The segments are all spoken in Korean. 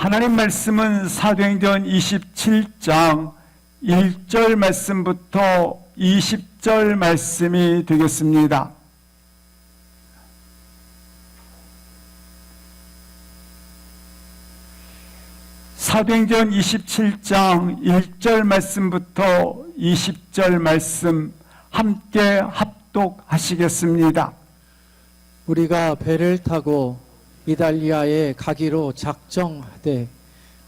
하나님 말씀은 사도행전 27장 1절 말씀부터 20절 말씀이 되겠습니다. 사도행전 27장 1절 말씀부터 20절 말씀 함께 합독하시겠습니다. 우리가 배를 타고 이달리아에 가기로 작정하되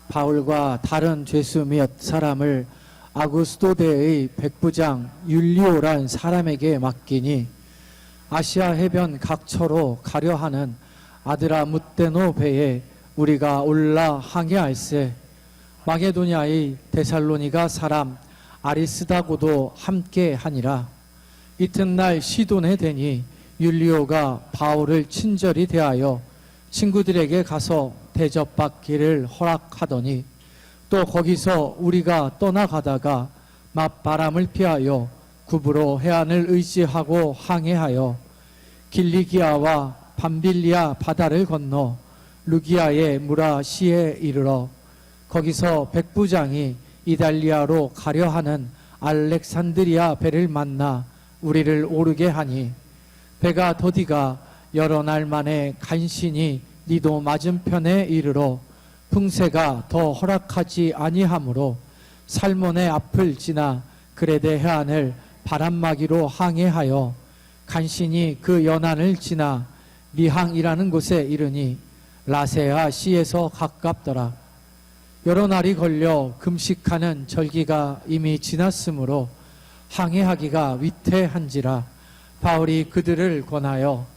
바울과 다른 죄수 몇 사람을 아구스도대의 백부장 율리오란 사람에게 맡기니 아시아 해변 각처로 가려 하는 아드라무떼노 배에 우리가 올라 항해할세. 마게도냐의 데살로니가 사람 아리스다고도 함께 하니라. 이튿날 시돈에 되니 율리오가 바울을 친절히 대하여 친구들에게 가서 대접받기를 허락하더니 또 거기서 우리가 떠나가다가 맞바람을 피하여 구브로 해안을 의지하고 항해하여 길리기아와 밤빌리아 바다를 건너 루기아의 무라시에 이르러 거기서 백부장이 이달리아로 가려 하는 알렉산드리아 배를 만나 우리를 오르게 하니 배가 더디가 여러 날 만에 간신히 니도 맞은편에 이르러 풍세가 더 허락하지 아니하므로 살몬의 앞을 지나 그레데 해안을 바람막이로 항해하여 간신히 그 연안을 지나 미항이라는 곳에 이르니 라세아 시에서 가깝더라. 여러 날이 걸려 금식하는 절기가 이미 지났으므로 항해하기가 위태한지라 바울이 그들을 권하여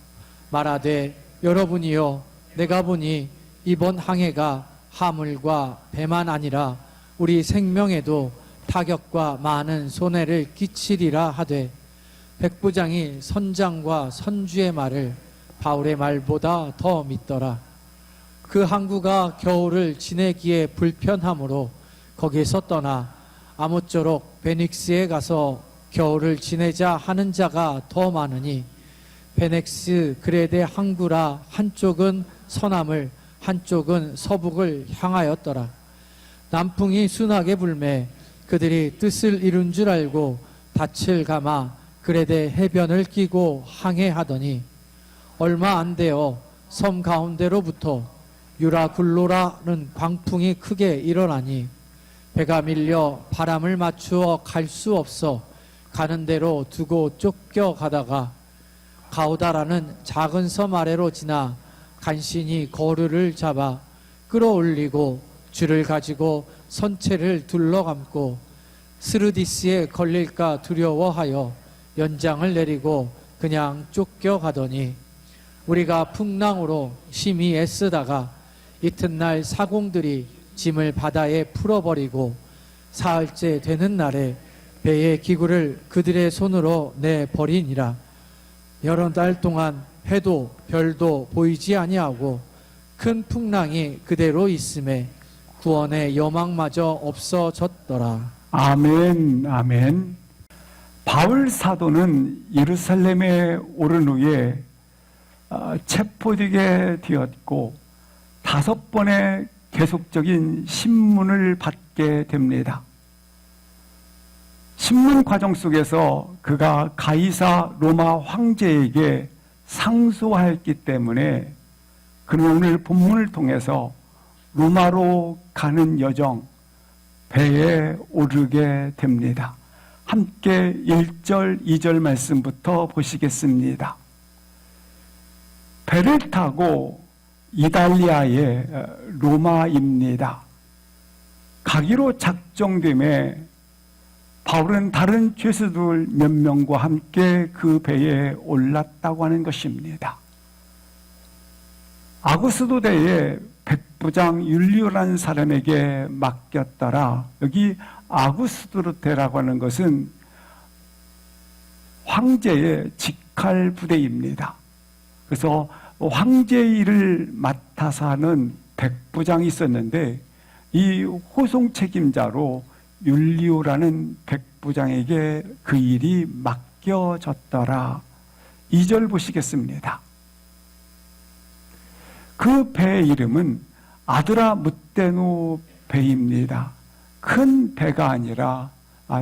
말하되 여러분이여 내가 보니 이번 항해가 하물과 배만 아니라 우리 생명에도 타격과 많은 손해를 끼치리라 하되 백부장이 선장과 선주의 말을 바울의 말보다 더 믿더라. 그 항구가 겨울을 지내기에 불편하므로 거기서 떠나 아무쪼록 베닉스에 가서 겨울을 지내자 하는 자가 더 많으니 베넥스 그레데 항구라 한쪽은 서남을 한쪽은 서북을 향하였더라. 남풍이 순하게 불매 그들이 뜻을 이룬 줄 알고 닻을 감아 그레데 해변을 끼고 항해하더니 얼마 안 되어 섬 가운데로부터 유라굴로라는 광풍이 크게 일어나니 배가 밀려 바람을 맞추어 갈 수 없어 가는 대로 두고 쫓겨가다가 가우다라는 작은 섬 아래로 지나 간신히 거류를 잡아 끌어올리고 줄을 가지고 선체를 둘러감고 스르디스에 걸릴까 두려워하여 연장을 내리고 그냥 쫓겨가더니 우리가 풍랑으로 심히 애쓰다가 이튿날 사공들이 짐을 바다에 풀어버리고 사흘째 되는 날에 배의 기구를 그들의 손으로 내버리니라. 여러 달 동안 해도 별도 보이지 아니하고 큰 풍랑이 그대로 있음에 구원의 여망마저 없어졌더라. 아멘, 아멘. 바울 사도는 예루살렘에 오른 후에 체포되게 되었고 5번의 계속적인 신문을 받게 됩니다. 신문 과정 속에서 그가 가이사 로마 황제에게 상소하였기 때문에 그는 오늘 본문을 통해서 로마로 가는 여정 배에 오르게 됩니다. 함께 1절, 2절 말씀부터 보시겠습니다. 배를 타고 이달리아의 로마입니다. 가기로 작정됨에 바울은 다른 죄수들 몇 명과 함께 그 배에 올랐다고 하는 것입니다. 아구스도대의 백부장 율리오라는 사람에게 맡겼더라. 여기 아구스도대라고 하는 것은 황제의 직할 부대입니다. 그래서 황제의 일을 맡아서 하는 백부장이 있었는데 이 호송 책임자로 율리오라는 백부장에게 그 일이 맡겨졌더라. 2절 보시겠습니다. 그 배의 이름은 아드라무떼누 배입니다. 큰 배가 아니라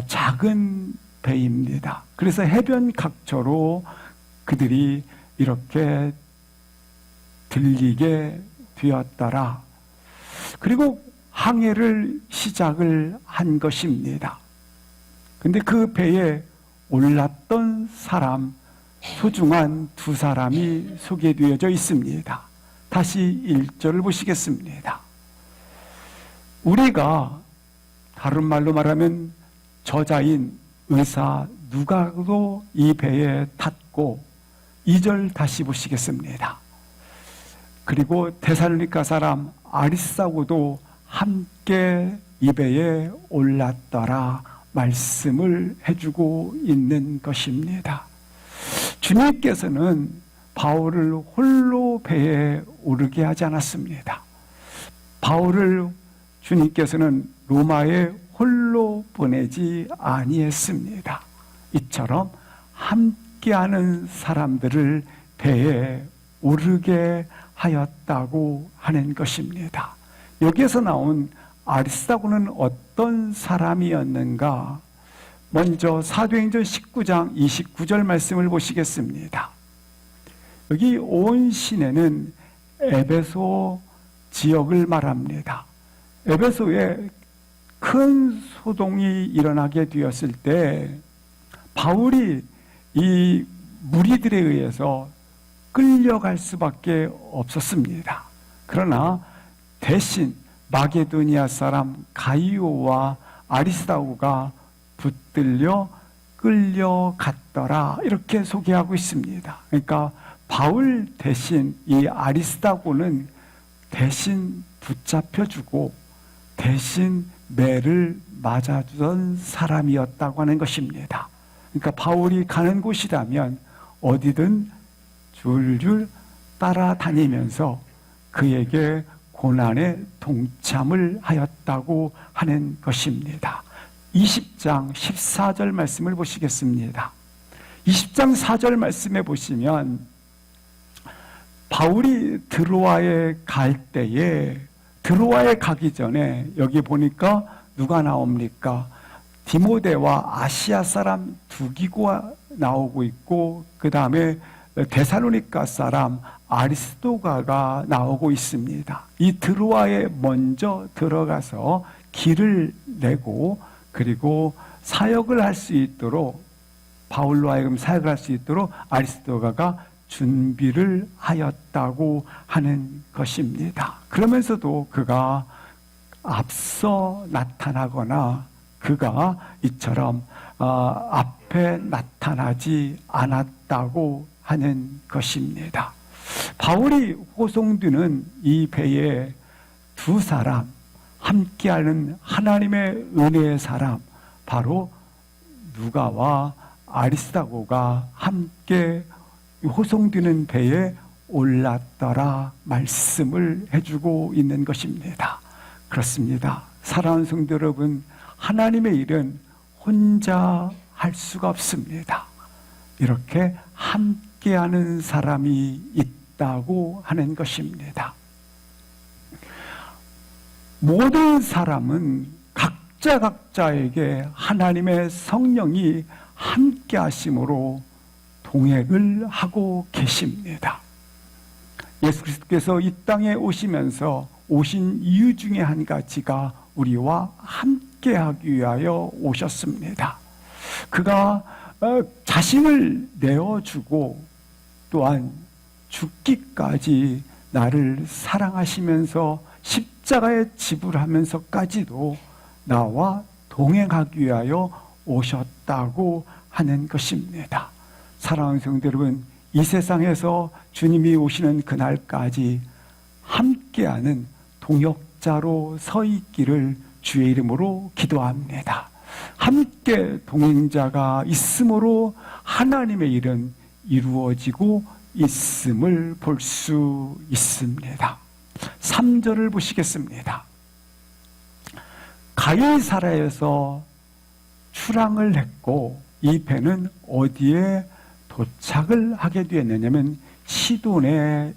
작은 배입니다. 그래서 해변 각처로 그들이 이렇게 들리게 되었더라. 그리고 항해를 시작을 한 것입니다. 근데 그 배에 올랐던 사람, 소중한 두 사람이 소개되어져 있습니다. 다시 1절을 보시겠습니다. 우리가 다른 말로 말하면 저자인 의사 누가도 이 배에 탔고 2절 다시 보시겠습니다. 그리고 데살로니가 사람 아리스다고도 함께 이 배에 올랐더라 말씀을 해주고 있는 것입니다. 주님께서는 바울을 홀로 배에 오르게 하지 않았습니다. 바울을 주님께서는 로마에 홀로 보내지 아니했습니다. 이처럼 함께하는 사람들을 배에 오르게 하였다고 하는 것입니다. 여기에서 나온 아리스다고는 어떤 사람이었는가? 먼저 사도행전 19장 29절 말씀을 보시겠습니다. 여기 온 시내는 에베소 지역을 말합니다. 에베소에 큰 소동이 일어나게 되었을 때 바울이 이 무리들에 의해서 끌려갈 수밖에 없었습니다. 그러나 대신 마게도니아 사람 가이오와 아리스다고가 붙들려 끌려갔더라 이렇게 소개하고 있습니다. 그러니까 바울 대신 이 아리스다고는 대신 붙잡혀주고 대신 매를 맞아주던 사람이었다고 하는 것입니다. 그러니까 바울이 가는 곳이라면 어디든 줄줄 따라다니면서 그에게 고난에 동참을 하였다고 하는 것입니다. 20장 14절 말씀을 보시겠습니다. 20장 4절 말씀에 보시면 바울이 드로아에 갈 때에 드로아에 가기 전에 여기 보니까 누가 나옵니까? 디모데와 아시아 사람 두기고가 나오고 있고 그 다음에 데살로니가 사람 아리스도가가 나오고 있습니다. 이 드로아에 먼저 들어가서 길을 내고 그리고 사역을 할 수 있도록 바울로 하여금 사역을 할 수 있도록 아리스도가가 준비를 하였다고 하는 것입니다. 그러면서도 그가 앞서 나타나거나 그가 이처럼 앞에 나타나지 않았다고 하는 것입니다. 바울이 호송되는 이 배에 두 사람, 함께하는 하나님의 은혜의 사람, 바로 누가와 아리스다고가 함께 호송되는 배에 올랐더라 말씀을 해주고 있는 것입니다. 그렇습니다. 사랑하는 성도 여러분, 하나님의 일은 혼자 할 수가 없습니다. 이렇게 함께하는 사람이 있다고 하는 것입니다. 모든 사람은 각자에게 하나님의 성령이 함께 하심으로 동행을 하고 계십니다. 예수 그리스도께서 이 땅에 오시면서 오신 이유 중에 한 가지가 우리와 함께하기 위하여 오셨습니다. 그가 자신을 내어주고 또한 죽기까지 나를 사랑하시면서 십자가에 지불하면서까지도 나와 동행하기 위하여 오셨다고 하는 것입니다. 사랑하는 성도 여러분, 이 세상에서 주님이 오시는 그날까지 함께하는 동역자로 서 있기를 주의 이름으로 기도합니다. 함께 동행자가 있으므로 하나님의 일은 이루어지고 있음을 볼 수 있습니다. 3절을 보시겠습니다. 가이사랴에서 출항을 했고 이 배는 어디에 도착을 하게 되었느냐면 시돈에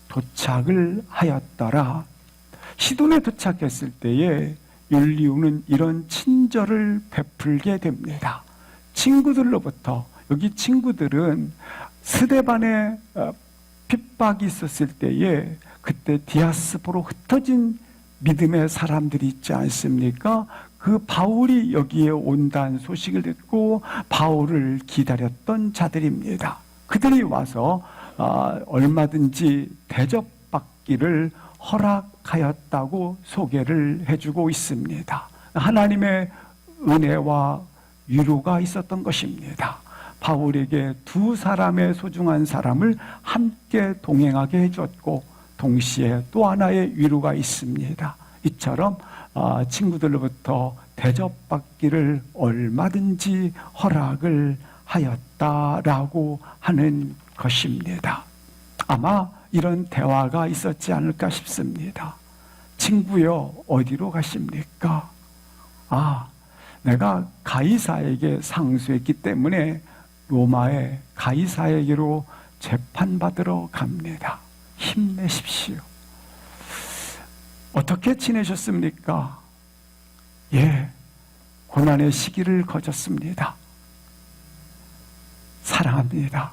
도착을 하였더라 시돈에 도착했을 때에 율리우는 이런 친절을 베풀게 됩니다. 친구들로부터, 여기 친구들은 스데반의 핍박이 있었을 때에 그때 디아스포로 흩어진 믿음의 사람들이 있지 않습니까? 그 바울이 여기에 온다는 소식을 듣고 바울을 기다렸던 자들입니다. 그들이 와서 얼마든지 대접받기를 허락하였다고 소개를 해주고 있습니다. 하나님의 은혜와 위로가 있었던 것입니다. 바울에게 두 사람의 소중한 사람을 함께 동행하게 해줬고 동시에 또 하나의 위로가 있습니다. 이처럼 친구들로부터 대접받기를 얼마든지 허락을 하였다라고 하는 것입니다. 아마 이런 대화가 있었지 않을까 싶습니다. 친구여, 어디로 가십니까? 내가 가이사에게 상소했기 때문에 로마의 가이사에게로 재판받으러 갑니다. 힘내십시오. 어떻게 지내셨습니까? 고난의 시기를 거쳤습니다. 사랑합니다.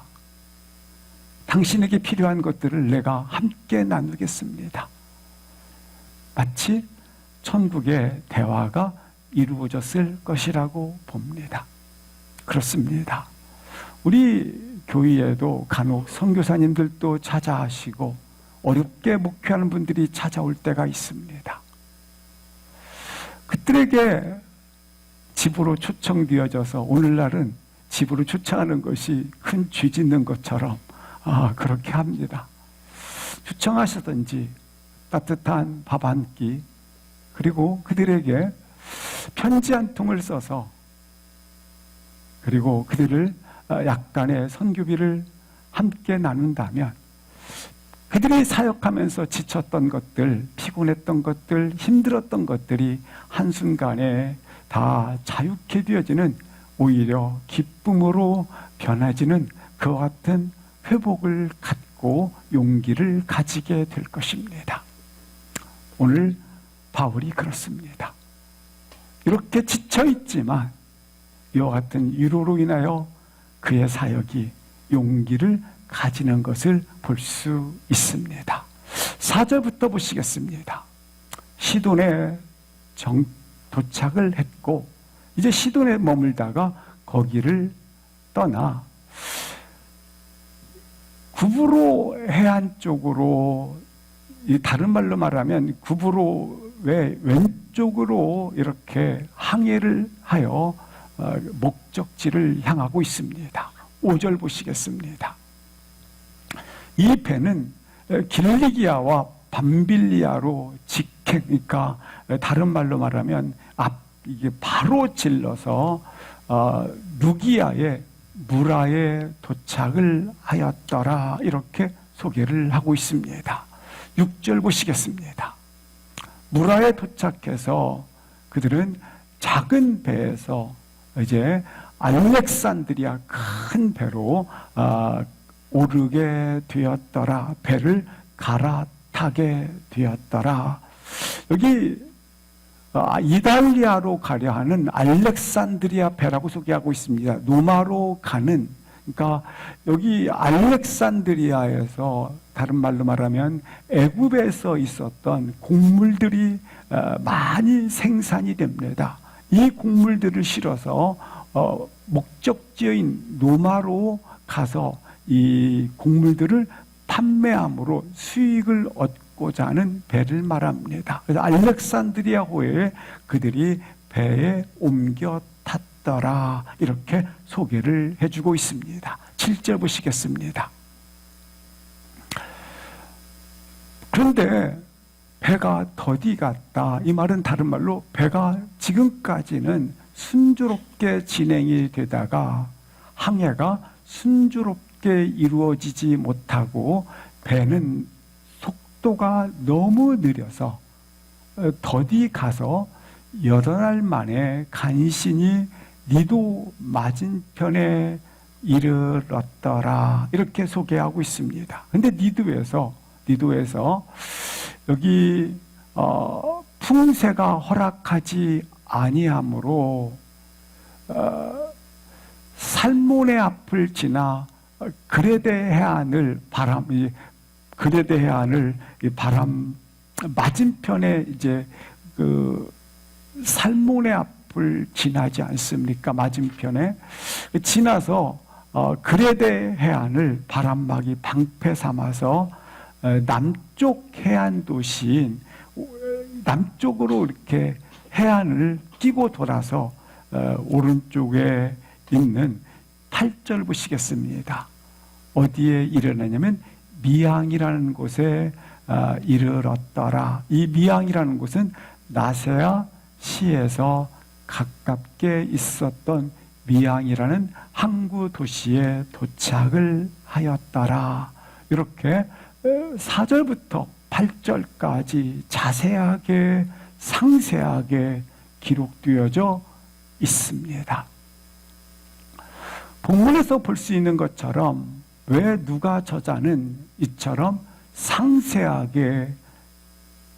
당신에게 필요한 것들을 내가 함께 나누겠습니다. 마치 천국의 대화가 이루어졌을 것이라고 봅니다. 그렇습니다. 우리 교회에도 간혹 선교사님들도 찾아하시고 어렵게 목회하는 분들이 찾아올 때가 있습니다. 그들에게 집으로 초청되어져서 오늘날은 집으로 초청하는 것이 큰 죄 짓는 것처럼 그렇게 합니다. 초청하시든지 따뜻한 밥 한 끼, 그리고 그들에게 편지 한 통을 써서, 그리고 그들을 약간의 선교비를 함께 나눈다면 그들이 사역하면서 지쳤던 것들, 피곤했던 것들, 힘들었던 것들이 한순간에 다 자유케 되어지는, 오히려 기쁨으로 변해지는 그와 같은 회복을 갖고 용기를 가지게 될 것입니다. 오늘 바울이 그렇습니다. 이렇게 지쳐있지만 이와 같은 위로로 인하여 그의 사역이 용기를 가지는 것을 볼 수 있습니다. 4절부터 보시겠습니다. 시돈에 도착을 했고 이제 시돈에 머물다가 거기를 떠나 구브로 해안 쪽으로, 다른 말로 말하면 구브로의 왼쪽으로 이렇게 항해를 하여 목적지를 향하고 있습니다. 5절 보시겠습니다. 이 배는 길리기아와 밤빌리아로 직행이니까, 다른 말로 말하면 이게 바로 질러서 루기아의 무라에 도착을 하였더라, 이렇게 소개를 하고 있습니다. 6절 보시겠습니다. 무라에 도착해서 그들은 작은 배에서 이제 알렉산드리아 큰 배로 오르게 되었더라, 배를 갈아타게 되었더라. 여기 이달리아로 가려 하는 알렉산드리아 배라고 소개하고 있습니다. 로마로 가는, 그러니까 여기 알렉산드리아에서, 다른 말로 말하면 애굽에서 있었던 곡물들이 많이 생산이 됩니다. 이 곡물들을 실어서 목적지인 로마로 가서 이 곡물들을 판매함으로 수익을 얻고자 하는 배를 말합니다. 그래서 알렉산드리아호에 그들이 배에 옮겨 탔더라, 이렇게 소개를 해주고 있습니다. 7절 보시겠습니다. 그런데 배가 더디 갔다, 이 말은 다른 말로 배가 지금까지는 순조롭게 진행이 되다가 항해가 순조롭게 이루어지지 못하고 배는 속도가 너무 느려서 더디 가서 여러 날 만에 간신히 니도 맞은편에 이르렀더라, 이렇게 소개하고 있습니다. 근데 니도에서 여기 풍세가 허락하지 아니하므로 살몬의 앞을 지나 그레데 해안을 바람 맞은편에 이제 그 살몬의 앞을 지나지 않습니까? 맞은편에 지나서 그레데 해안을 바람막이 방패 삼아서 남쪽 해안 도시인 남쪽으로 이렇게 해안을 끼고 돌아서 오른쪽에 있는 8절 보시겠습니다. 어디에 이르렀냐면 미항이라는 곳에 이르렀더라. 이 미항이라는 곳은 나세아 시에서 가깝게 있었던 미항이라는 항구 도시에 도착을 하였더라. 이렇게 4절부터 8절까지 자세하게 상세하게 기록되어져 있습니다. 본문에서 볼 수 있는 것처럼 왜 누가 저자는 이처럼 상세하게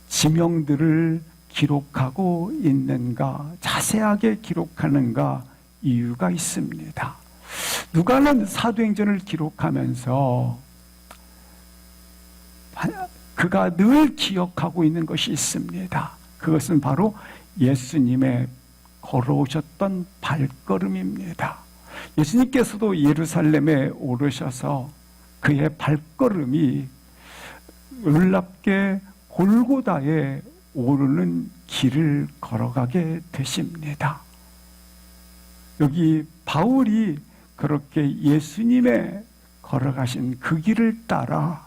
지명들을 기록하고 있는가, 자세하게 기록하는가 이유가 있습니다. 누가는 사도행전을 기록하면서 그가 늘 기억하고 있는 것이 있습니다. 그것은 바로 예수님의 걸어오셨던 발걸음입니다. 예수님께서도 예루살렘에 오르셔서 그의 발걸음이 놀랍게 골고다에 오르는 길을 걸어가게 되십니다. 여기 바울이 그렇게 예수님의 걸어가신 그 길을 따라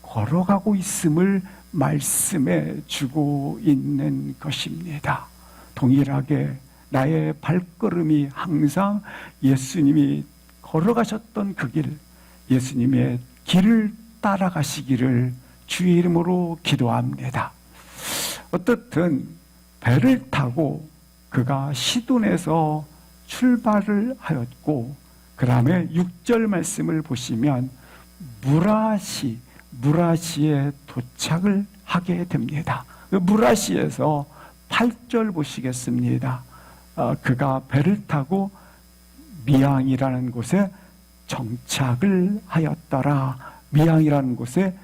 걸어가고 있음을 말씀해 주고 있는 것입니다. 동일하게 나의 발걸음이 항상 예수님이 걸어가셨던 그 길, 예수님의 길을 따라가시기를 주의 이름으로 기도합니다. 어떻든 배를 타고 그가 시돈에서 출발을 하였고 그 다음에 6절 말씀을 보시면 무라시에 도착을 하게 됩니다. 무라시에서 8절 보시겠습니다. 그가 배를 타고 미항이라는 곳에 정착을 하였더라. 미항이라는 곳에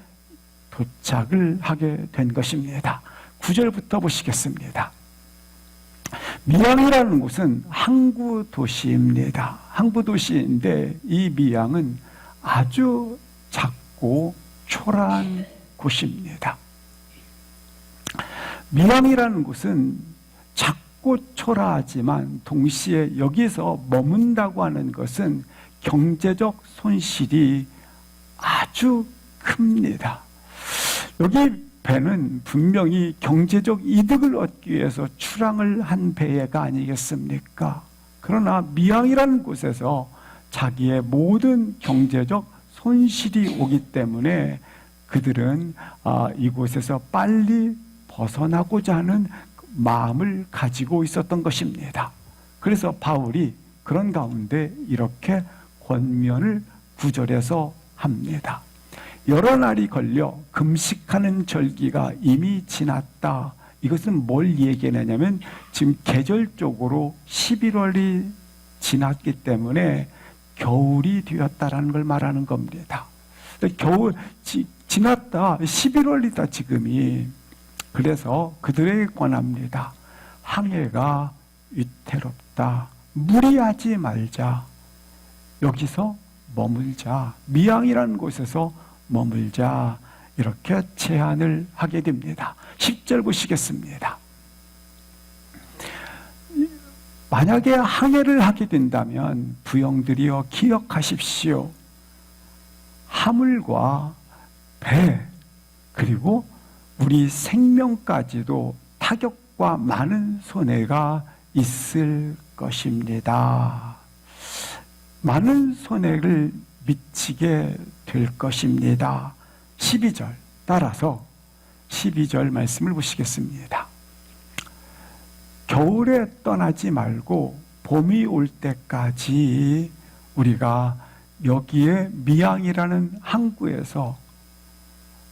도착을 하게 된 것입니다. 9절부터 보시겠습니다. 미항이라는 곳은 항구 도시입니다. 항구 도시인데 이 미항은 아주 작고 초라한 곳입니다. 미항이라는 곳은 작고 초라하지만 동시에 여기서 머문다고 하는 것은 경제적 손실이 아주 큽니다. 여기 배는 분명히 경제적 이득을 얻기 위해서 출항을 한 배가 아니겠습니까? 그러나 미항이라는 곳에서 자기의 모든 경제적 손실이 오기 때문에 그들은 이곳에서 빨리 벗어나고자 하는 마음을 가지고 있었던 것입니다. 그래서 바울이 그런 가운데 이렇게 권면을 9절에서 합니다. 여러 날이 걸려 금식하는 절기가 이미 지났다. 이것은 뭘 얘기하냐면 지금 계절적으로 11월이 지났기 때문에 겨울이 되었다라는 걸 말하는 겁니다. 겨울 지났다. 11월이다 지금이. 그래서 그들에게 권합니다. 항해가 위태롭다. 무리하지 말자. 여기서 머물자. 미항이라는 곳에서 머물자. 이렇게 제안을 하게 됩니다. 10절 보시겠습니다. 만약에 항해를 하게 된다면 부형들이여 기억하십시오. 화물과 배 그리고 우리 생명까지도 타격과 많은 손해가 있을 것입니다. 많은 손해를 미치게 될 것입니다. 12절 따라서 12절 말씀을 보시겠습니다. 겨울에 떠나지 말고 봄이 올 때까지 우리가 여기에 미항이라는 항구에서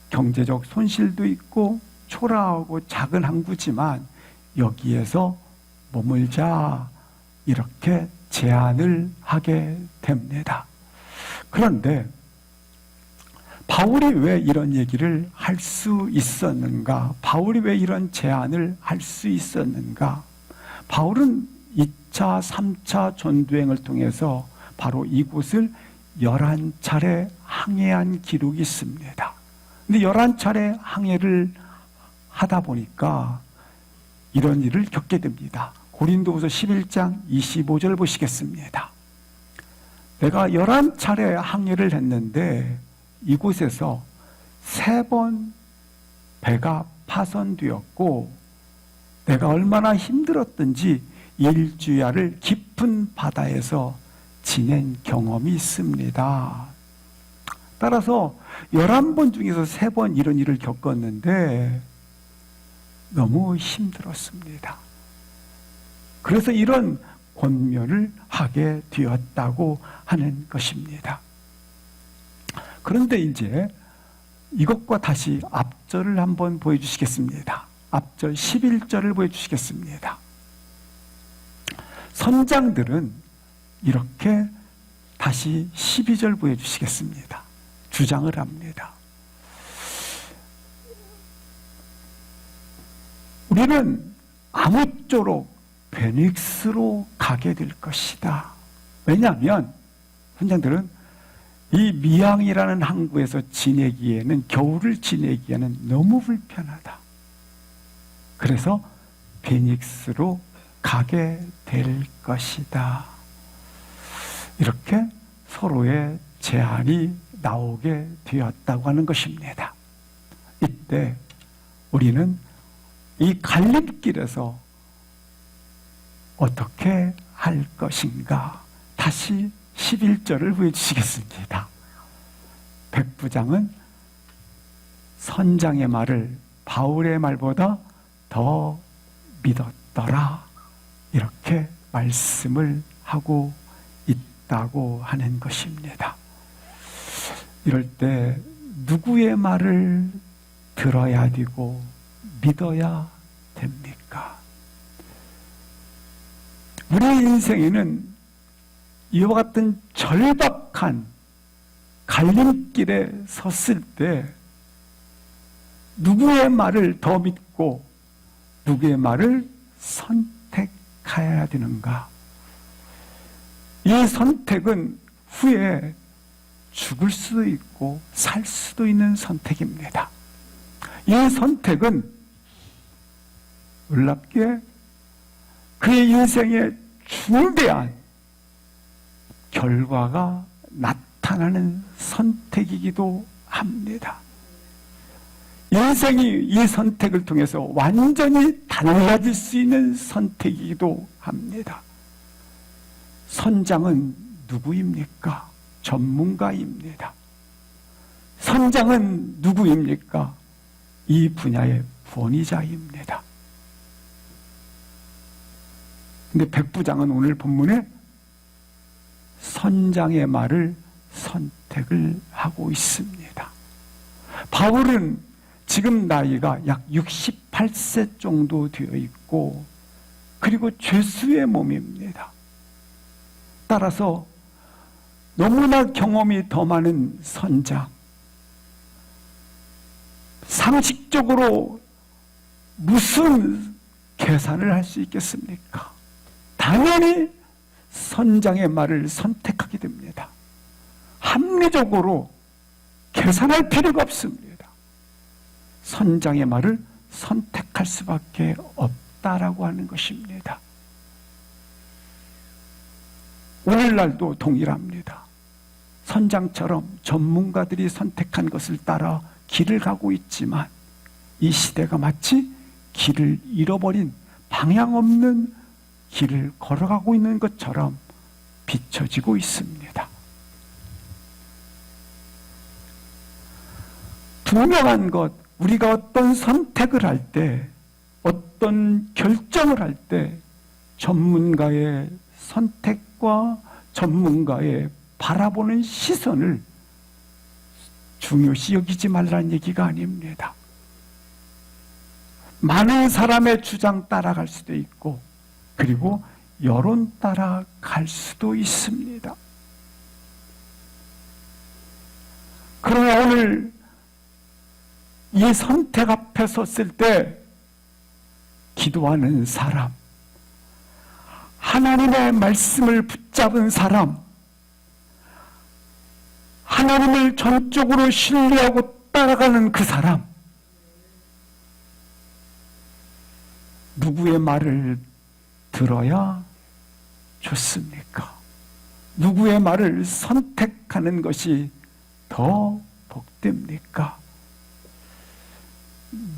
경제적 손실도 있고 초라하고 작은 항구지만 여기에서 머물자 이렇게 제안을 하게 됩니다. 그런데 바울이 왜 이런 얘기를 할 수 있었는가? 바울이 왜 이런 제안을 할 수 있었는가? 바울은 2차, 3차 전도행을 통해서 바로 이곳을 11차례 항해한 기록이 있습니다. 근데 11차례 항해를 하다 보니까 이런 일을 겪게 됩니다. 고린도후서 11장 25절 보시겠습니다. 내가 11차례 항해를 했는데 이곳에서 3번 배가 파손되었고 내가 얼마나 힘들었던지 일주야를 깊은 바다에서 지낸 경험이 있습니다. 따라서 11번 중에서 3번 이런 일을 겪었는데 너무 힘들었습니다. 그래서 이런 권면을 하게 되었다고 하는 것입니다. 그런데 이제 이것과 다시 앞절을 한번 보여주시겠습니다. 앞절 11절을 보여주시겠습니다. 선장들은 이렇게 다시 12절 보여주시겠습니다. 주장을 합니다. 우리는 아무쪼록 베닉스로 가게 될 것이다. 왜냐하면 선장들은 이 미항이라는 항구에서 지내기에는, 겨울을 지내기에는 너무 불편하다. 그래서 베닉스로 가게 될 것이다. 이렇게 서로의 제안이 나오게 되었다고 하는 것입니다. 이때 우리는 이 갈림길에서 어떻게 할 것인가? 다시 11절을 보여주시겠습니다. 백부장은 선장의 말을 바울의 말보다 더 믿었더라. 이렇게 말씀을 하고 있다고 하는 것입니다. 이럴 때 누구의 말을 들어야 되고 믿어야 됩니까? 우리의 인생에는 이와 같은 절박한 갈림길에 섰을 때 누구의 말을 더 믿고 누구의 말을 선택해야 되는가? 이 선택은 후에 죽을 수도 있고 살 수도 있는 선택입니다. 이 선택은 놀랍게 그의 인생에 중대한 결과가 나타나는 선택이기도 합니다. 인생이 이 선택을 통해서 완전히 달라질 수 있는 선택이기도 합니다. 선장은 누구입니까? 전문가입니다. 선장은 누구입니까? 이 분야의 권위자입니다. 근데 백부장은 오늘 본문에 선장의 말을 선택을 하고 있습니다. 바울은 지금 나이가 약 68세 정도 되어 있고 그리고 죄수의 몸입니다. 따라서 너무나 경험이 더 많은 선장, 상식적으로 무슨 계산을 할 수 있겠습니까? 당연히 선장의 말을 선택하게 됩니다. 합리적으로 계산할 필요가 없습니다. 선장의 말을 선택할 수밖에 없다라고 하는 것입니다. 오늘날도 동일합니다. 선장처럼 전문가들이 선택한 것을 따라 길을 가고 있지만 이 시대가 마치 길을 잃어버린 방향 없는 길을 걸어가고 있는 것처럼 비춰지고 있습니다. 분명한 것, 우리가 어떤 선택을 할 때, 어떤 결정을 할 때 전문가의 선택과 전문가의 바라보는 시선을 중요시 여기지 말라는 얘기가 아닙니다. 많은 사람의 주장 따라갈 수도 있고, 그리고 여론 따라갈 수도 있습니다. 그러나 오늘 이 선택 앞에 섰을 때 기도하는 사람, 하나님의 말씀을 붙잡은 사람, 하나님을 전적으로 신뢰하고 따라가는 그 사람, 누구의 말을 들어야 좋습니까? 누구의 말을 선택하는 것이 더 복됩니까?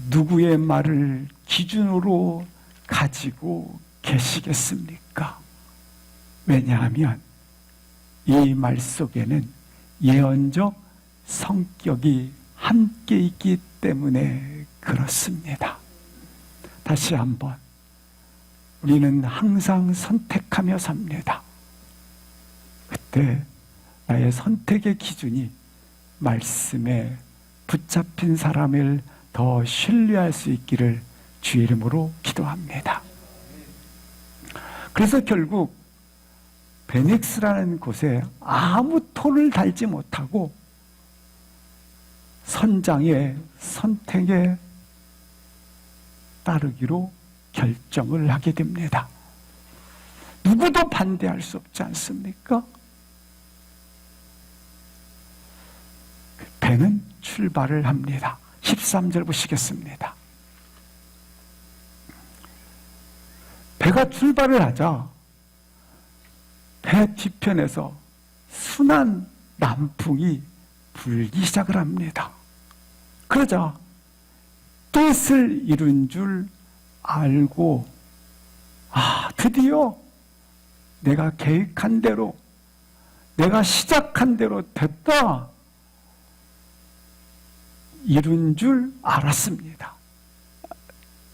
누구의 말을 기준으로 가지고 계시겠습니까? 왜냐하면 이 말 속에는 예언적 성격이 함께 있기 때문에 그렇습니다. 다시 한번, 우리는 항상 선택하며 삽니다. 그때 나의 선택의 기준이 말씀에 붙잡힌 사람을 더 신뢰할 수 있기를 주의 이름으로 기도합니다. 그래서 결국 베닉스라는 곳에 아무 토를 달지 못하고 선장의 선택에 따르기로 결정을 하게 됩니다. 누구도 반대할 수 없지 않습니까? 배는 출발을 합니다. 13절 보시겠습니다. 배가 출발을 하자 배 뒤편에서 순한 남풍이 불기 시작을 합니다. 그러자 뜻을 이룬 줄 알고, 드디어 내가 계획한 대로, 내가 시작한 대로 됐다, 이룬 줄 알았습니다.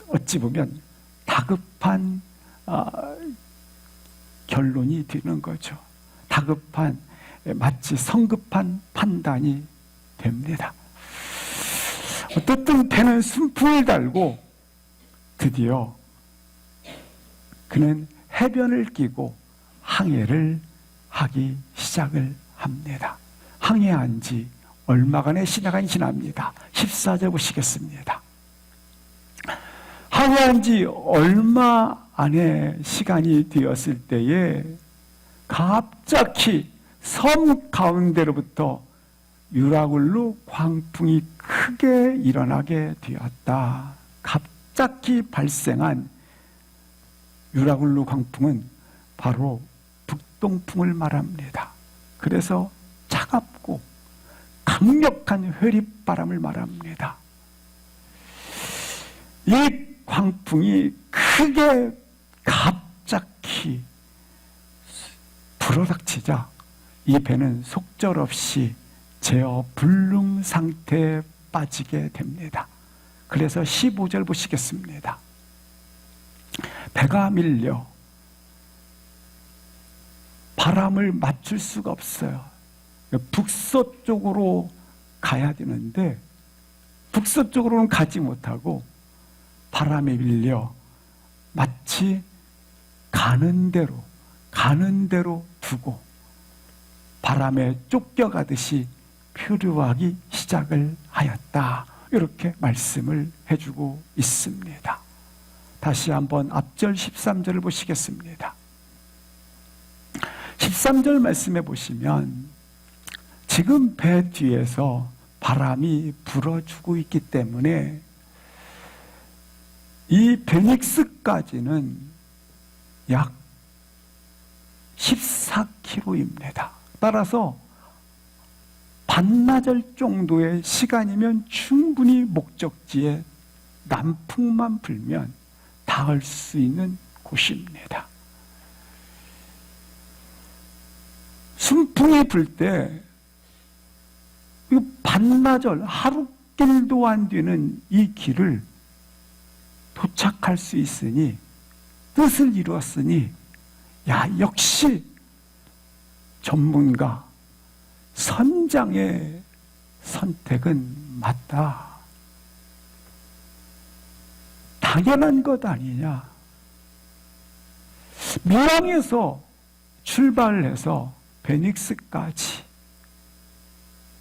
어찌 보면 다급한 결론이 되는 거죠. 다급한, 마치 성급한 판단이 됩니다. 어떻든 배는 순풍을 달고 드디어 그는 해변을 끼고 항해를 하기 시작을 합니다. 항해한 지 얼마간의 시간이 지납니다. 14절 보시겠습니다. 항해한 지 얼마 안에 시간이 되었을 때에 갑자기 섬 가운데로부터 유라굴로 광풍이 크게 일어나게 되었다. 갑자기 발생한 유라굴로 광풍은 바로 북동풍을 말합니다. 그래서 차갑고 강력한 회립바람을 말합니다. 이 광풍이 크게 갑자기 불어닥치자 이 배는 속절없이 제어 불능 상태에 빠지게 됩니다. 그래서 15절 보시겠습니다. 배가 밀려 바람을 맞출 수가 없어요. 북서쪽으로 가야 되는데 북서쪽으로는 가지 못하고 바람에 밀려 마치 가는 대로 두고 바람에 쫓겨가듯이 표류하기 시작을 하였다. 이렇게 말씀을 해주고 있습니다. 다시 한번 앞절 13절을 보시겠습니다. 13절 말씀해 보시면 지금 배 뒤에서 바람이 불어주고 있기 때문에 이 베닉스까지는 약 14km입니다. 따라서 반나절 정도의 시간이면 충분히 목적지에 남풍만 불면 닿을 수 있는 곳입니다. 순풍이 불 때 반나절, 하루길도 안 되는 이 길을 도착할 수 있으니, 뜻을 이루었으니, 역시 전문가, 선장의 선택은 맞다. 당연한 것 아니냐. 밀양에서 출발해서 베닉스까지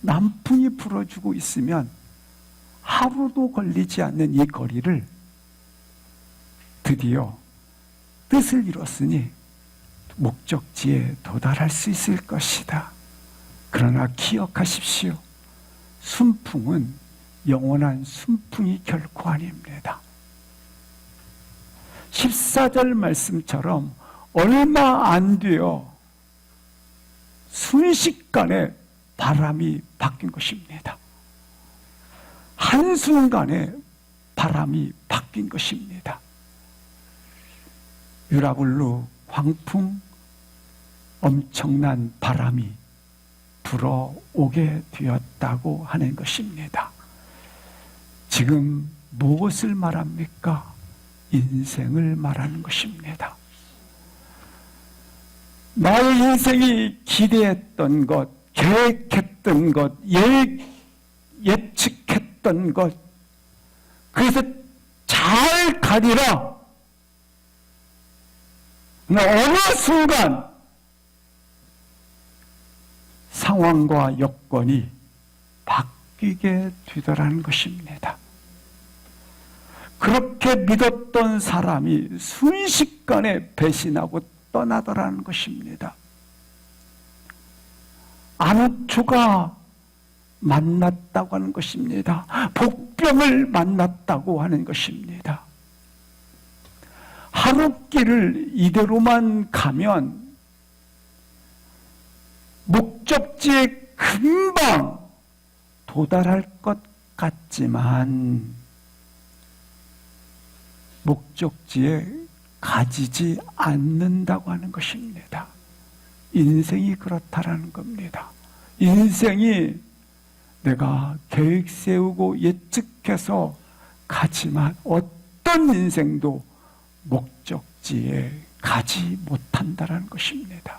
남풍이 불어주고 있으면 하루도 걸리지 않는 이 거리를 드디어 뜻을 이뤘으니 목적지에 도달할 수 있을 것이다. 그러나 기억하십시오. 순풍은 영원한 순풍이 결코 아닙니다. 14절 말씀처럼 얼마 안 되어 순식간에 바람이 바뀐 것입니다. 한순간에 바람이 바뀐 것입니다. 유라굴루 광풍, 엄청난 바람이 불어오게 되었다고 하는 것입니다. 지금 무엇을 말합니까? 인생을 말하는 것입니다. 나의 인생이 기대했던 것, 계획했던 것, 예측했던 것, 그래서 잘 가리라. 어느 순간 상황과 여건이 바뀌게 되더라는 것입니다. 그렇게 믿었던 사람이 순식간에 배신하고 떠나더라는 것입니다. 안초가 만났다고 하는 것입니다. 복병을 만났다고 하는 것입니다. 하루길을 이대로만 가면 목적지에 금방 도달할 것 같지만 목적지에 가지지 않는다고 하는 것입니다. 인생이 그렇다라는 겁니다. 인생이 내가 계획 세우고 예측해서 가지만 어떤 인생도 목적지에 가지 못한다는 것입니다.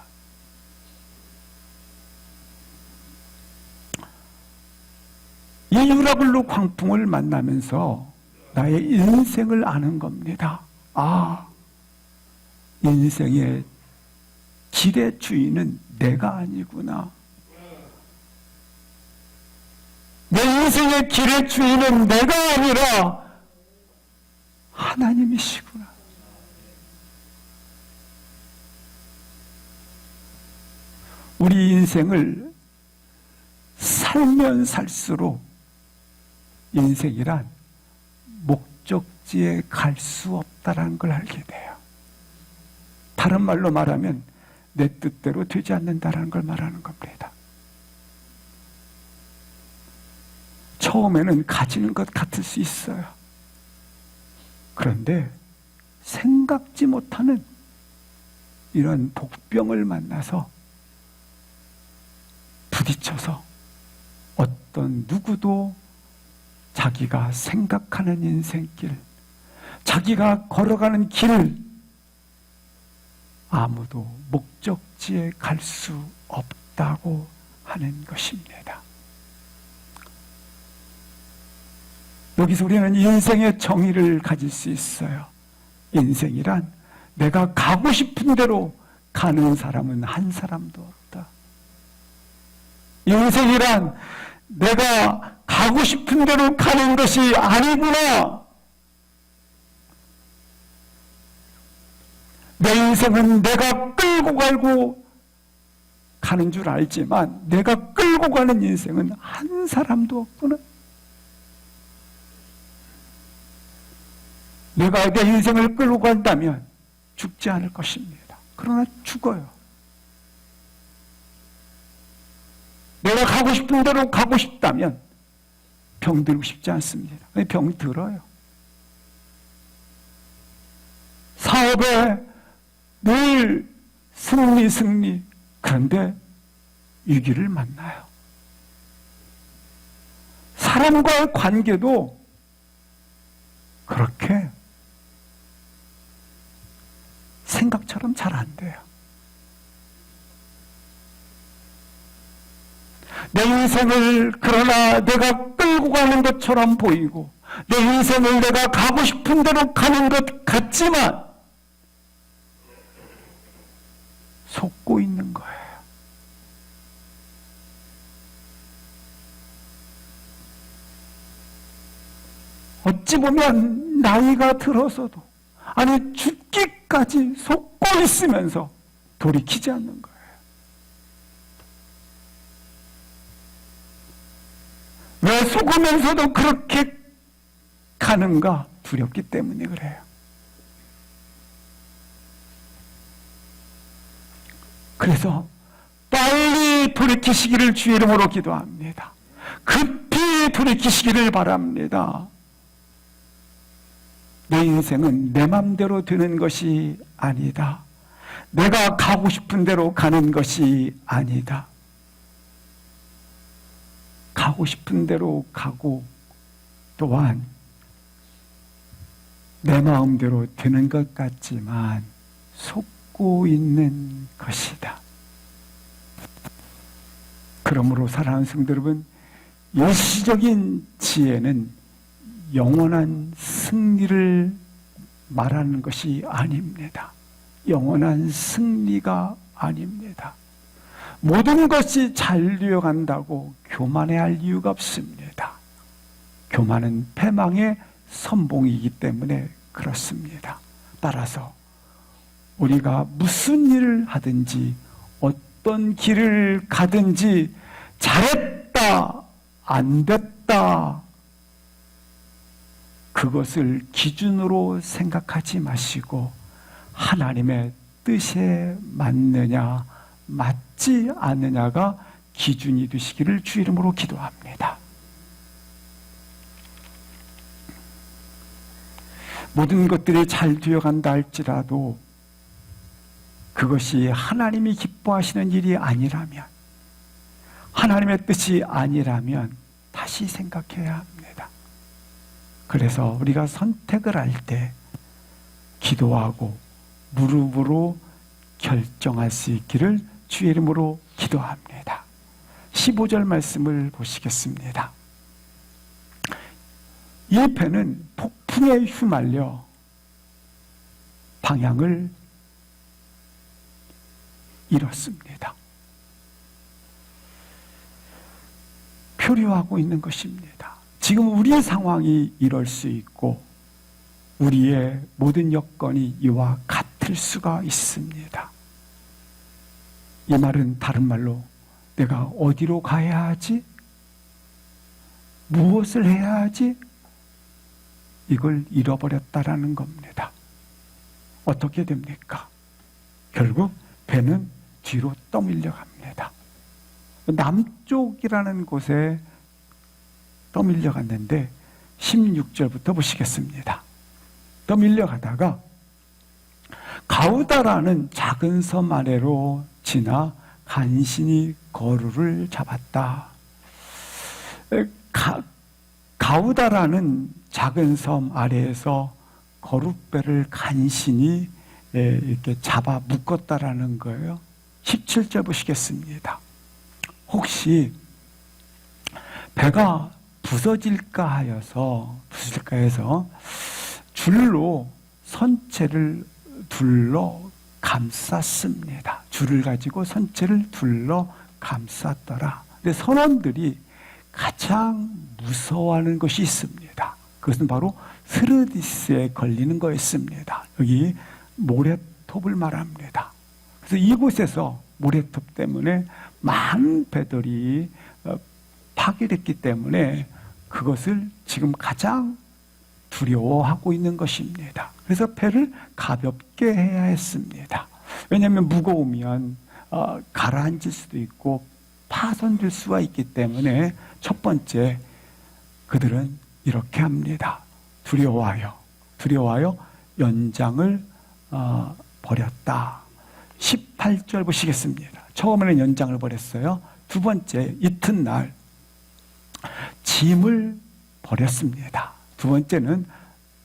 이 유라굴루 광풍을 만나면서 나의 인생을 아는 겁니다. 아, 인생의 길의 주인은 내가 아니구나. 내 인생의 길의 주인은 내가 아니라 하나님이시구나. 우리 인생을 살면 살수록 인생이란 목적지에 갈 수 없다는 걸 알게 돼요. 다른 말로 말하면 내 뜻대로 되지 않는다는 걸 말하는 겁니다. 처음에는 가지는 것 같을 수 있어요. 그런데 생각지 못하는 이런 복병을 만나서 부딪혀서 어떤 누구도 자기가 생각하는 인생길, 자기가 걸어가는 길을 아무도 목적지에 갈 수 없다고 하는 것입니다. 여기서 우리는 인생의 정의를 가질 수 있어요. 인생이란 내가 가고 싶은 대로 가는 사람은 한 사람도 없다. 인생이란 내가 가고 싶은 대로 가는 것이 아니구나. 내 인생은 내가 끌고 가고 가는 줄 알지만 내가 끌고 가는 인생은 한 사람도 없구나. 내가 내 인생을 끌고 간다면 죽지 않을 것입니다. 그러나 죽어요. 내가 가고 싶은 대로 가고 싶다면 병들고 싶지 않습니다. 병이 들어요. 사업에 늘 승리. 그런데 위기를 만나요. 사람과의 관계도 그렇게 생각처럼 잘 안 돼요. 내 인생을 그러나 내가 끌고 가는 것처럼 보이고 내 인생을 내가 가고 싶은 대로 가는 것 같지만 속고 있는 거예요. 어찌 보면 나이가 들어서도, 아니 죽기까지 속고 있으면서 돌이키지 않는 거예요. 왜 속으면서도 그렇게 가는가? 두렵기 때문에 그래요. 그래서 빨리 돌이키시기를 주의 이름으로 기도합니다. 급히 돌이키시기를 바랍니다. 내 인생은 내 맘대로 되는 것이 아니다. 내가 가고 싶은 대로 가는 것이 아니다. 가고 싶은 대로 가고 또한 내 마음대로 되는 것 같지만 속고 있는 것이다. 그러므로 사랑하는 성도 여러분, 일시적인 지혜는 영원한 승리를 말하는 것이 아닙니다. 영원한 승리가 아닙니다. 모든 것이 잘 되어간다고 교만해야 할 이유가 없습니다. 교만은 패망의 선봉이기 때문에 그렇습니다. 따라서 우리가 무슨 일을 하든지 어떤 길을 가든지 잘했다, 안 됐다, 그것을 기준으로 생각하지 마시고 하나님의 뜻에 맞느냐 맞지 않느냐가 기준이 되시기를 주 이름으로 기도합니다. 모든 것들이 잘 되어간다 할지라도 그것이 하나님이 기뻐하시는 일이 아니라면, 하나님의 뜻이 아니라면 다시 생각해야 합니다. 그래서 우리가 선택을 할 때 기도하고 무릎으로 결정할 수 있기를 주의 이름으로 기도합니다. 15절 말씀을 보시겠습니다. 이 배는 폭풍에 휘말려 방향을 잃었습니다. 표류하고 있는 것입니다. 지금 우리의 상황이 이럴 수 있고 우리의 모든 여건이 이와 같을 수가 있습니다. 이 말은 다른 말로 내가 어디로 가야 하지? 무엇을 해야 하지? 이걸 잃어버렸다라는 겁니다. 어떻게 됩니까? 결국 배는 뒤로 떠밀려 갑니다. 남쪽이라는 곳에 떠밀려 갔는데 16절부터 보시겠습니다. 떠밀려 가다가 가우다라는 작은 섬 아래로 지나 간신히 거루를 잡았다. 가우다라는 작은 섬 아래에서 거룻배를 간신히 이렇게 잡아 묶었다라는 거예요. 17절 보시겠습니다. 혹시 배가 부서질까 해서 줄로 선체를 둘러 감쌌습니다. 줄을 가지고 선체를 둘러 감쌌더라. 근데 선원들이 가장 무서워하는 것이 있습니다. 그것은 바로 스르디스에 걸리는 거였습니다. 여기 모래톱을 말합니다. 그래서 이곳에서 모래톱 때문에 많은 배들이 파괴됐기 때문에 그것을 지금 가장 두려워하고 있는 것입니다. 그래서 배를 가볍게 해야 했습니다. 왜냐하면 무거우면 가라앉을 수도 있고 파손될 수가 있기 때문에 첫 번째 그들은 이렇게 합니다. 두려워하여 연장을 버렸다. 18절 보시겠습니다. 처음에는 연장을 버렸어요. 두 번째 이튿날 짐을 버렸습니다. 두 번째는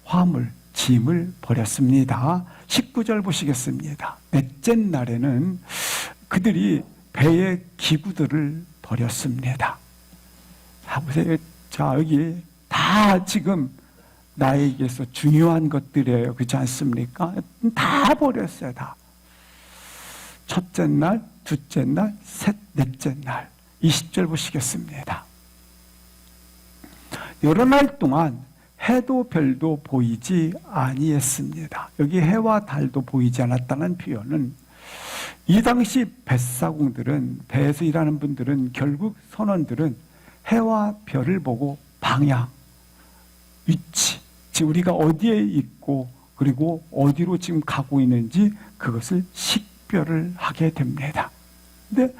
화물, 짐을 버렸습니다. 19절 보시겠습니다. 넷째 날에는 그들이 배의 기구들을 버렸습니다. 자, 보세요. 자, 여기 다 지금 나에게서 중요한 것들이에요. 그렇지 않습니까? 다 버렸어요. 다. 첫째 날, 둘째 날, 넷째 날. 20절 보시겠습니다. 여러 날 동안 해도 별도 보이지 아니했습니다. 여기 해와 달도 보이지 않았다는 표현은 이 당시 뱃사공들은, 배에서 일하는 분들은, 결국 선원들은 해와 별을 보고 방향, 위치, 지금 우리가 어디에 있고 그리고 어디로 지금 가고 있는지 그것을 식별을 하게 됩니다. 근데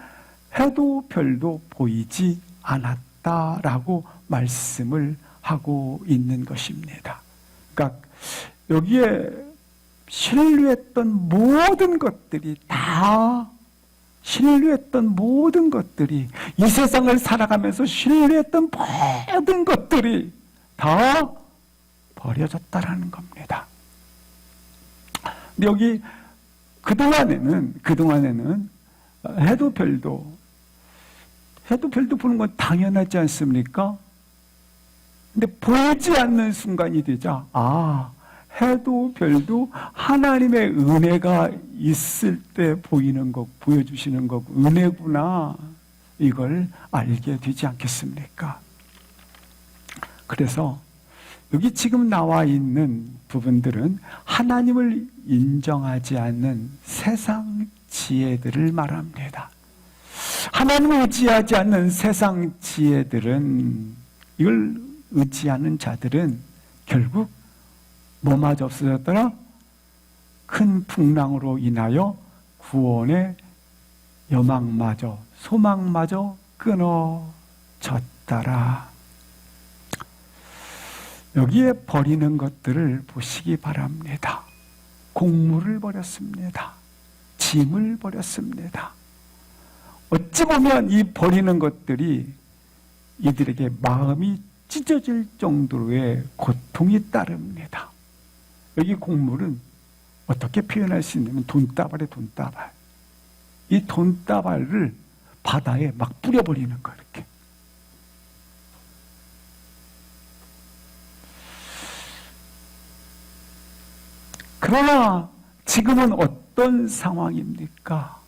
해도 별도 보이지 않았다라고 말씀을 하고 있는 것입니다. 그러니까 여기에 신뢰했던 모든 것들이 이 세상을 살아가면서 신뢰했던 모든 것들이 다 버려졌다라는 겁니다. 근데 여기 그동안에는 해도 별도 보는 건 당연하지 않습니까? 근데 보이지 않는 순간이 되자, 해도 별도 하나님의 은혜가 있을 때 보이는 것, 보여주시는 것, 은혜구나. 이걸 알게 되지 않겠습니까? 그래서 여기 지금 나와 있는 부분들은 하나님을 인정하지 않는 세상 지혜들을 말합니다. 하나님을 의지하지 않는 세상 지혜들은, 이걸 의지하는 자들은 결국 뭐마저 없어졌더라? 큰 풍랑으로 인하여 구원의 여망마저, 소망마저 끊어졌더라. 여기에 버리는 것들을 보시기 바랍니다. 공물을 버렸습니다. 짐을 버렸습니다. 어찌 보면 이 버리는 것들이 이들에게 마음이 찢어질 정도의 고통이 따릅니다. 여기 곡물은 어떻게 표현할 수 있냐면 돈다발에 돈다발. 이 돈다발을 바다에 막 뿌려버리는 거예요. 이렇게. 그러나 지금은 어떤 상황입니까?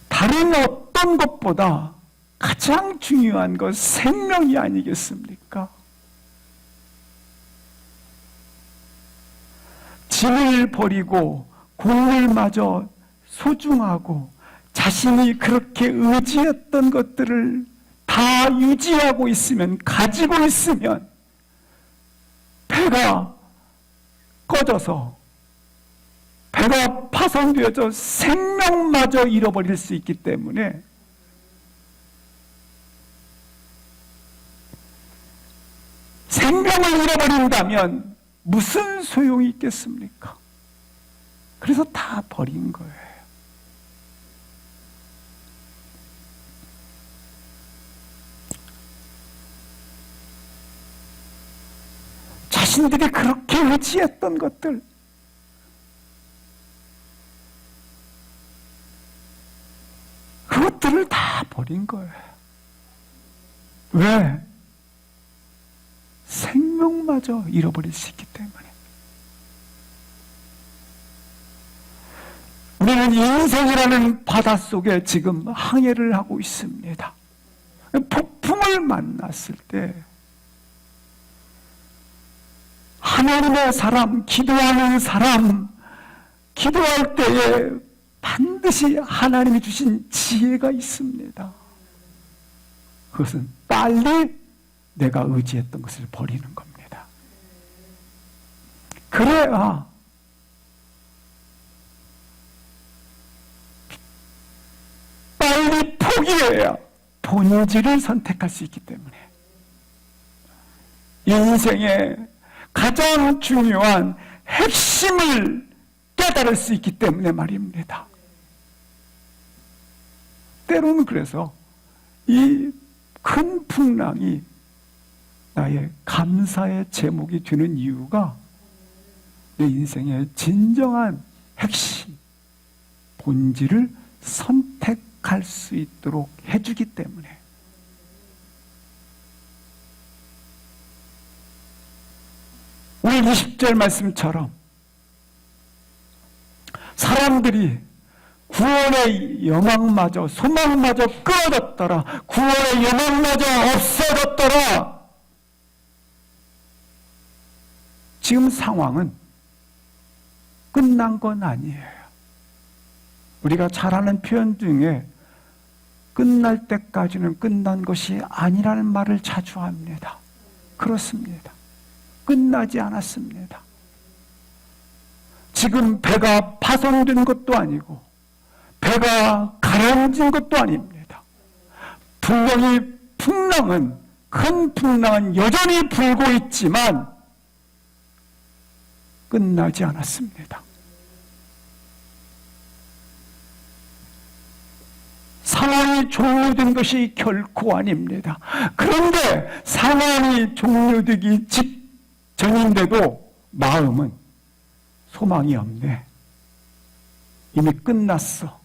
다른 어떤 것보다 가장 중요한 것 생명이 아니겠습니까? 짐을 버리고 공물마저 소중하고 자신이 그렇게 의지했던 것들을 다 유지하고 있으면, 가지고 있으면 배가 꺼져서, 배가 파손되어져 생명마저 잃어버릴 수 있기 때문에 생명을 잃어버린다면 무슨 소용이 있겠습니까? 그래서 다 버린 거예요. 자신들이 그렇게 의지했던 것들, 그것들을 다 버린 거예요. 왜? 생명마저 잃어버릴 수 있기 때문에. 우리는 인생이라는 바닷속에 지금 항해를 하고 있습니다. 폭풍을 만났을 때 하나님의 사람, 기도하는 사람, 기도할 때에 반드시 하나님이 주신 지혜가 있습니다. 그것은 빨리 내가 의지했던 것을 버리는 겁니다. 그래야 빨리 포기해야 본질을 선택할 수 있기 때문에, 인생의 가장 중요한 핵심을 깨달을 수 있기 때문에 말입니다. 때로는 그래서 이 큰 풍랑이 나의 감사의 제목이 되는 이유가 내 인생의 진정한 핵심, 본질을 선택할 수 있도록 해주기 때문에. 오늘 20절 말씀처럼 사람들이 구원의 영광마저 소망마저 끊어졌더라. 구원의 영광마저 없어졌더라. 지금 상황은 끝난 건 아니에요. 우리가 잘 아는 표현 중에 끝날 때까지는 끝난 것이 아니라는 말을 자주 합니다. 그렇습니다. 끝나지 않았습니다. 지금 배가 파손된 것도 아니고 배가 가라앉은 것도 아닙니다. 분명히 큰 풍랑은 여전히 불고 있지만 끝나지 않았습니다. 상황이 종료된 것이 결코 아닙니다. 그런데 상황이 종료되기 직전인데도 마음은 소망이 없네. 이미 끝났어.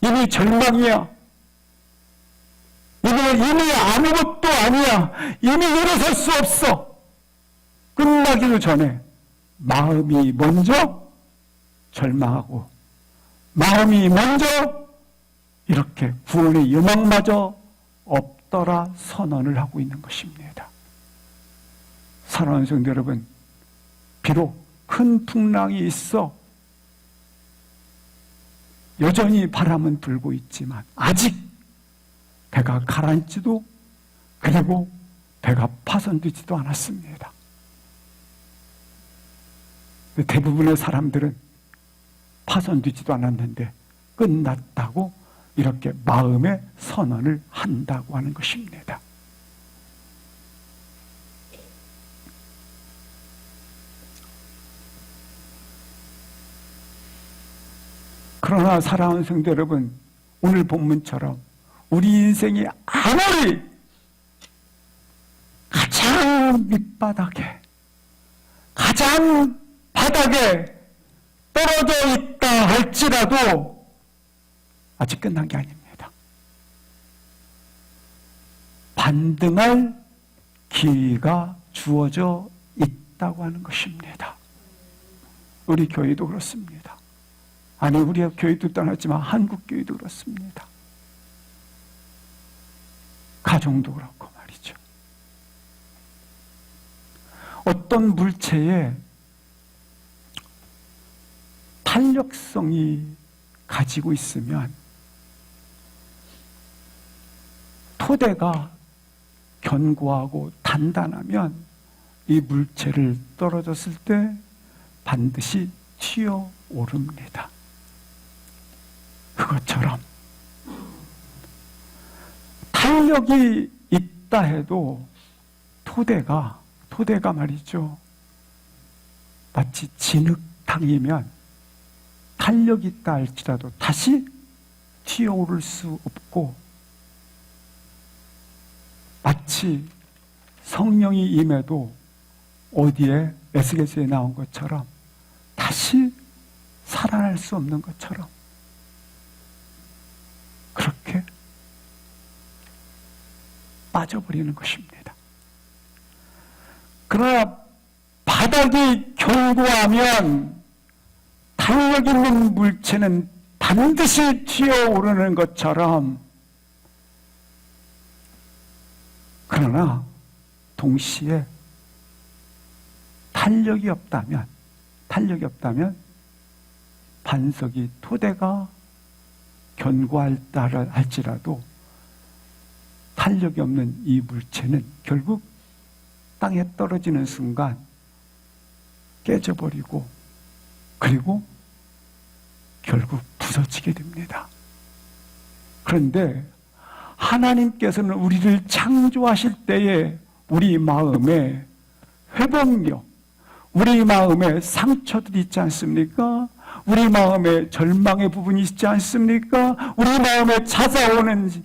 이미 절망이야. 이미 아무것도 아니야. 이미 일어설 수 없어. 끝나기도 전에 마음이 먼저 절망하고 마음이 먼저 이렇게 구원의 여망마저 없더라 선언을 하고 있는 것입니다. 사랑하는 성도 여러분, 비록 큰 풍랑이 있어 여전히 바람은 불고 있지만 아직 배가 가라앉지도 그리고 배가 파손되지도 않았습니다. 대부분의 사람들은 파손되지도 않았는데 끝났다고 이렇게 마음의 선언을 한다고 하는 것입니다. 그러나 사랑하는 성도 여러분, 오늘 본문처럼 우리 인생이 아무리 가장 밑바닥에 가장 바닥에 떨어져 있다 할지라도 아직 끝난 게 아닙니다. 반등할 기회가 주어져 있다고 하는 것입니다. 우리 교회도 그렇습니다. 아니, 우리 교회도 떠났지만 한국 교회도 그렇습니다. 가정도 그렇고 말이죠. 어떤 물체에 탄력성이 가지고 있으면 토대가 견고하고 단단하면 이 물체를 떨어졌을 때 반드시 튀어오릅니다. 그것처럼 탄력이 있다 해도 토대가 말이죠. 마치 진흙탕이면 탄력이 있다 할지라도 다시 튀어오를 수 없고, 마치 성령이 임해도 어디에 에스겔서에 나온 것처럼 다시 살아날 수 없는 것처럼 그렇게 빠져버리는 것입니다. 그러나 바닥이 견고하면 탄력 있는 물체는 반드시 튀어오르는 것처럼, 그러나 동시에 탄력이 없다면 반석이 토대가 견고하다 할지라도 탄력이 없는 이 물체는 결국 땅에 떨어지는 순간 깨져버리고 그리고 결국 부서지게 됩니다. 그런데 하나님께서는 우리를 창조하실 때에 우리 마음에 회복력, 우리 마음에 상처들이 있지 않습니까? 우리 마음에 절망의 부분이 있지 않습니까? 우리 마음에 찾아오는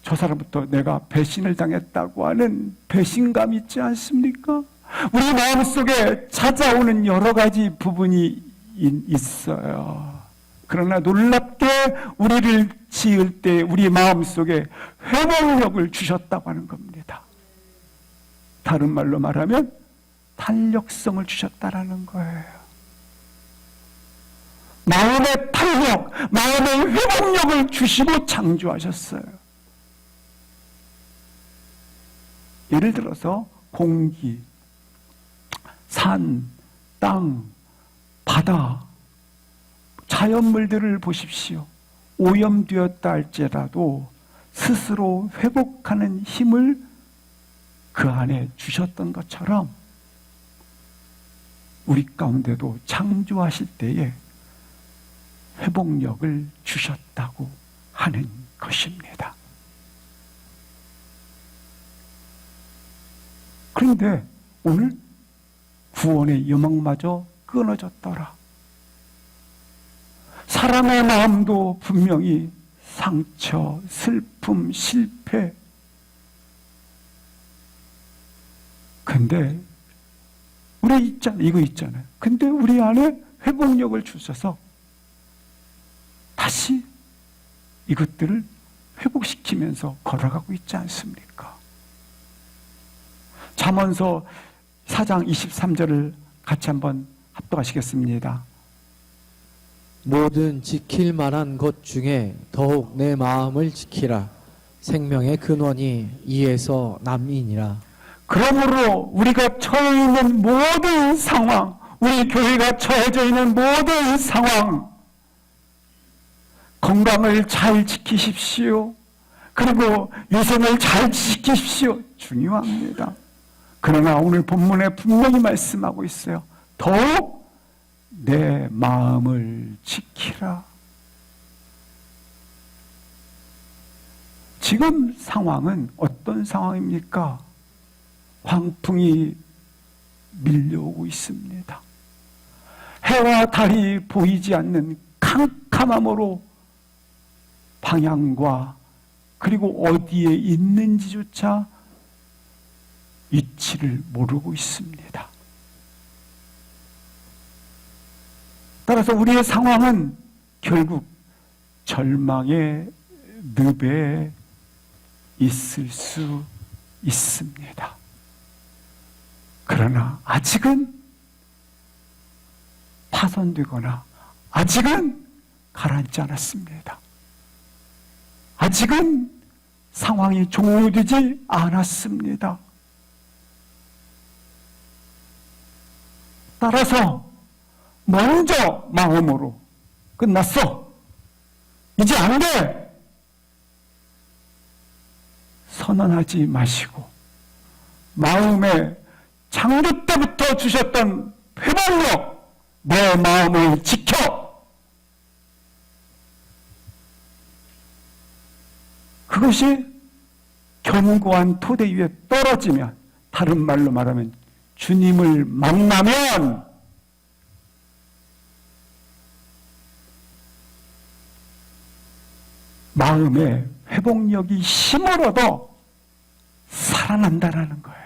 저 사람부터 내가 배신을 당했다고 하는 배신감이 있지 않습니까? 우리 마음속에 찾아오는 여러 가지 부분이 있어요. 그러나 놀랍게 우리를 지을 때 우리 마음속에 회복력을 주셨다고 하는 겁니다. 다른 말로 말하면 탄력성을 주셨다라는 거예요. 마음의 탄력, 마음의 회복력을 주시고 창조하셨어요. 예를 들어서 공기, 산, 땅, 바다, 자연물들을 보십시오. 오염되었다 할지라도 스스로 회복하는 힘을 그 안에 주셨던 것처럼 우리 가운데도 창조하실 때에 회복력을 주셨다고 하는 것입니다. 그런데 오늘 구원의 여망마저 끊어졌더라. 사람의 마음도 분명히 상처, 슬픔, 실패. 근데 우리 이거 있잖아요. 근데 우리 안에 회복력을 주셔서 다시 이것들을 회복시키면서 걸어가고 있지 않습니까? 잠언서 4장 23절을 같이 한번 합독하시겠습니다. 모든 지킬 만한 것 중에 더욱 내 마음을 지키라. 생명의 근원이 이에서 남이니라. 그러므로 우리가 처해 있는 모든 상황, 우리 교회가 처해져 있는 모든 상황, 건강을 잘 지키십시오. 그리고 위생을 잘 지키십시오. 중요합니다. 그러나 오늘 본문에 분명히 말씀하고 있어요. 더욱 내 마음을 지키라. 지금 상황은 어떤 상황입니까? 광풍이 밀려오고 있습니다. 해와 달이 보이지 않는 캄캄함으로 방향과 그리고 어디에 있는지조차 위치를 모르고 있습니다. 따라서 우리의 상황은 결국 절망의 늪에 있을 수 있습니다. 그러나 아직은 파손되거나 아직은 가라앉지 않았습니다. 아직은 상황이 종료되지 않았습니다. 따라서 먼저 마음으로 끝났어. 이제 안 돼. 선언하지 마시고 마음에 창조 때부터 주셨던 회복력, 내 마음을 지켜. 그것이 견고한 토대 위에 떨어지면, 다른 말로 말하면 주님을 만나면 마음의 회복력이 힘을 얻어 살아난다라는 거예요.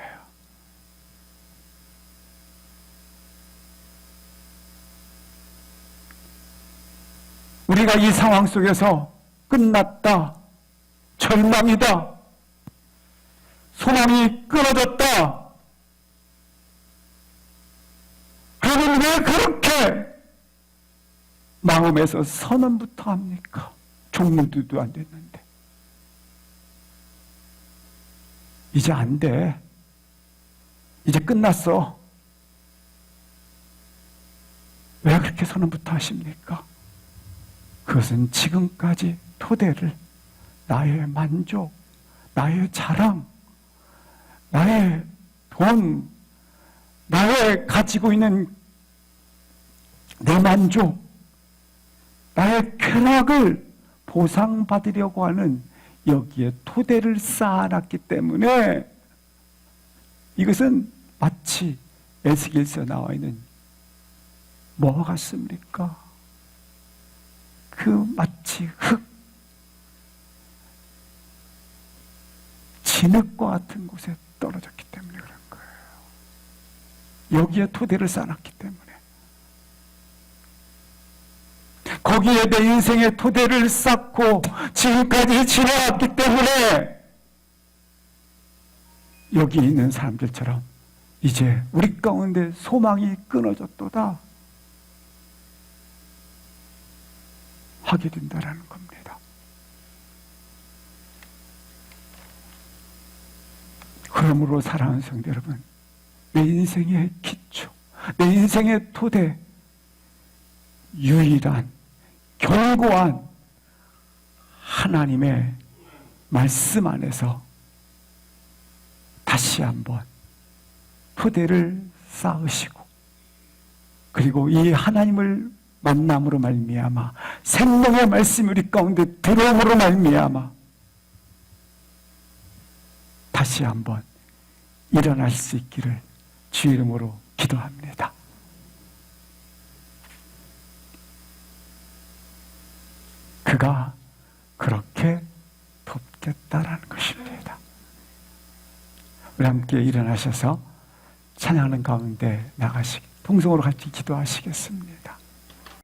우리가 이 상황 속에서 끝났다, 절망이다, 소망이 끊어졌다. 그러면 왜 그렇게 마음에서 선언부터 합니까? 종료도 안 됐는데. 이제 안 돼. 이제 끝났어. 왜 그렇게 선언부터 하십니까? 그것은 지금까지 토대를 나의 만족, 나의 자랑, 나의 돈, 나의 가지고 있는 내 만족, 나의 쾌락을 보상받으려고 하는 여기에 토대를 쌓아놨기 때문에 이것은 마치 에스겔서에 나와 있는 뭐와 같습니까? 그 마치 진흙과 같은 곳에 떨어졌기 때문에 그런 거예요. 여기에 토대를 쌓아놨기 때문에. 거기에 내 인생의 토대를 쌓고 지금까지 지나왔기 때문에 여기 있는 사람들처럼 이제 우리 가운데 소망이 끊어졌도다 하게 된다라는 겁니다. 그러므로 사랑하는 성도 여러분, 내 인생의 기초, 내 인생의 토대, 유일한 견고한 하나님의 말씀 안에서 다시 한번 토대를 쌓으시고, 그리고 이 하나님을 만남으로 말미암아 생명의 말씀이 우리 가운데 들어옴으로 말미암아 다시 한번 일어날 수 있기를 주 이름으로 기도합니다. 그가 그렇게 돕겠다라는 것입니다. 우리 함께 일어나셔서 찬양하는 가운데 나가시기, 통성으로 같이 기도하시겠습니다.